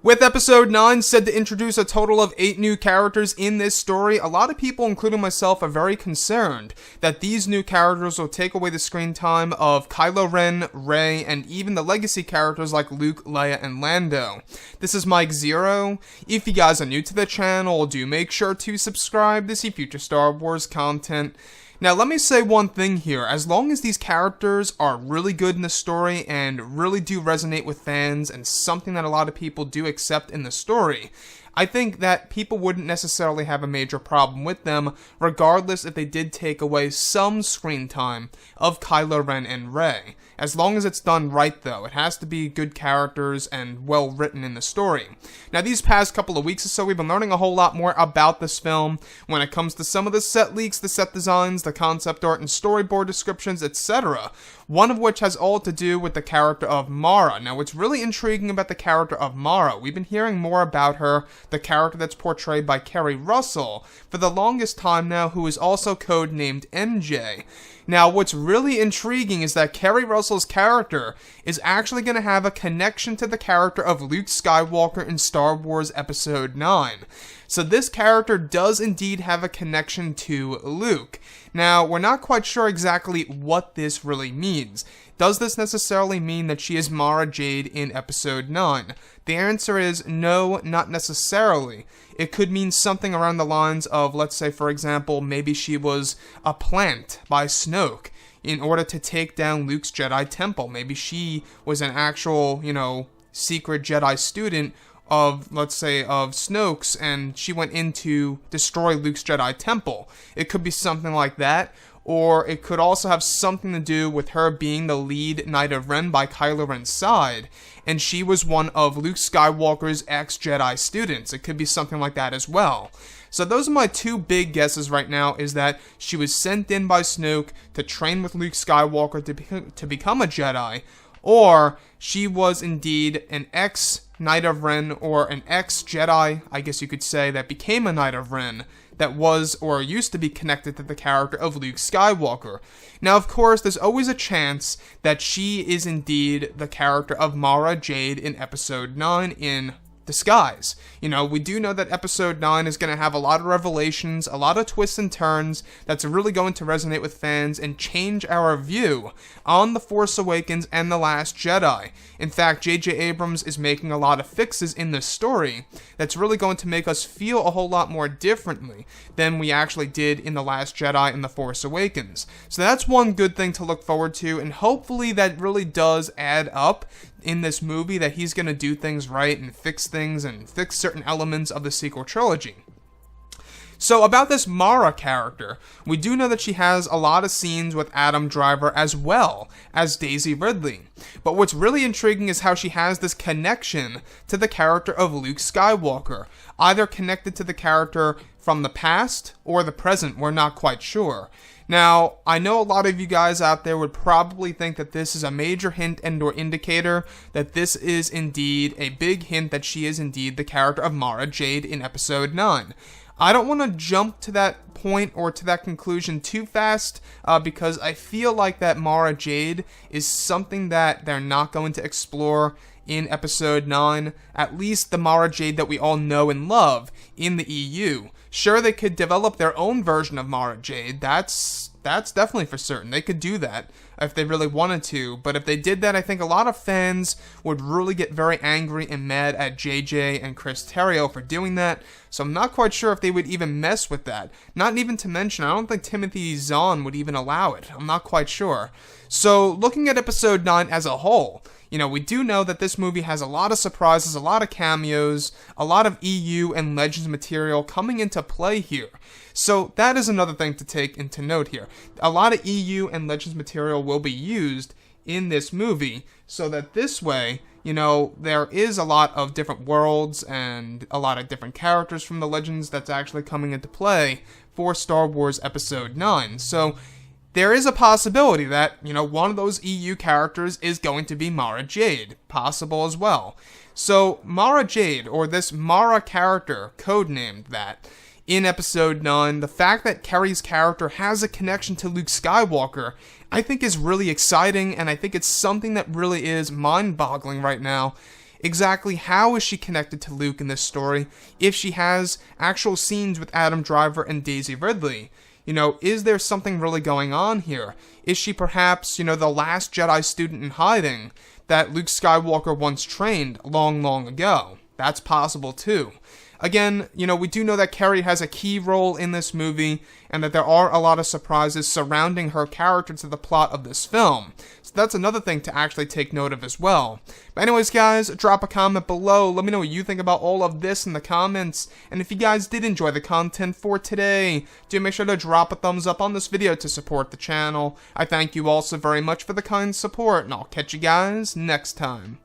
With episode 9 said to introduce a total of 8 new characters in this story, a lot of people, including myself, are very concerned that these new characters will take away the screen time of Kylo Ren, Rey, and even the legacy characters like Luke, Leia, and Lando. This is Mike Zero. If you guys are new to the channel, do make sure to subscribe to see future Star Wars content. Now, let me say one thing here. As long as these characters are really good in the story and really do resonate with fans and something that a lot of people do accept in the story, I think that people wouldn't necessarily have a major problem with them, regardless if they did take away some screen time of Kylo Ren and Rey. As long as it's done right, though, it has to be good characters and well written in the story. Now, these past couple of weeks or so, we've been learning a whole lot more about this film when it comes to some of the set leaks, the set designs, the concept art, and storyboard descriptions, etc. One of which has all to do with the character of Mara. Now, what's really intriguing about the character of Mara, we've been hearing more about her, the character that's portrayed by Keri Russell, for the longest time now, who is also codenamed MJ. Now, what's really intriguing is that Keri Russell's character is actually going to have a connection to the character of Luke Skywalker in Star Wars Episode 9. So this character does indeed have a connection to Luke. Now, we're not quite sure exactly what this really means. Does this necessarily mean that she is Mara Jade in Episode 9? The answer is no, not necessarily. It could mean something around the lines of, let's say, for example, maybe she was a plant by Snoke in order to take down Luke's Jedi Temple. Maybe she was an actual, secret Jedi student of, let's say, of Snoke's, and she went in to destroy Luke's Jedi Temple. It could be something like that. Or it could also have something to do with her being the lead Knight of Ren by Kylo Ren's side, and she was one of Luke Skywalker's ex-Jedi students. It could be something like that as well. So those are my two big guesses right now, is that she was sent in by Snoke to train with Luke Skywalker to become a Jedi, or she was indeed an ex-Knight of Ren, or an ex-Jedi, I guess you could say, that became a Knight of Ren, that was or used to be connected to the character of Luke Skywalker. Now, of course, there's always a chance that she is indeed the character of Mara Jade in Episode 9 in disguise. We do know that Episode 9 is going to have a lot of revelations, a lot of twists and turns that's really going to resonate with fans and change our view on The Force Awakens and The Last Jedi. In fact, J.J. Abrams is making a lot of fixes in this story that's really going to make us feel a whole lot more differently than we actually did in The Last Jedi and The Force Awakens. So that's one good thing to look forward to, and hopefully that really does add up in this movie, that he's going to do things right and fix things and fix certain elements of the sequel trilogy. So about this Mara character, we do know that she has a lot of scenes with Adam Driver as well as Daisy Ridley. But what's really intriguing is how she has this connection to the character of Luke Skywalker, either connected to the character from the past or the present, we're not quite sure. Now, I know a lot of you guys out there would probably think that this is a major hint and or indicator that this is indeed a big hint that she is indeed the character of Mara Jade in Episode 9. I don't want to jump to that point or to that conclusion too fast because I feel like that Mara Jade is something that they're not going to explore in Episode 9, at least the Mara Jade that we all know and love in the EU. Sure, they could develop their own version of Mara Jade, that's definitely for certain. They could do that if they really wanted to, but if they did that, I think a lot of fans would really get very angry and mad at JJ and Chris Terrio for doing that, so I'm not quite sure if they would even mess with that. Not even to mention, I don't think Timothy Zahn would even allow it. I'm not quite sure. So, looking at Episode 9 as a whole, we do know that this movie has a lot of surprises, a lot of cameos, a lot of EU and Legends material coming into play here. So that is another thing to take into note here. A lot of EU and Legends material will be used in this movie, so that this way, there is a lot of different worlds and a lot of different characters from the Legends that's actually coming into play for Star Wars Episode 9. So there is a possibility that, one of those EU characters is going to be Mara Jade. Possible as well. So, Mara Jade, or this Mara character, codenamed that, in Episode 9, the fact that Keri's character has a connection to Luke Skywalker, I think is really exciting, and I think it's something that really is mind-boggling right now. Exactly how is she connected to Luke in this story if she has actual scenes with Adam Driver and Daisy Ridley? Is there something really going on here? Is she perhaps, the last Jedi student in hiding that Luke Skywalker once trained long, long ago? That's possible too. Again, we do know that Keri has a key role in this movie, and that there are a lot of surprises surrounding her character to the plot of this film. So that's another thing to actually take note of as well. But anyways, guys, drop a comment below. Let me know what you think about all of this in the comments. And if you guys did enjoy the content for today, do make sure to drop a thumbs up on this video to support the channel. I thank you all so very much for the kind support, and I'll catch you guys next time.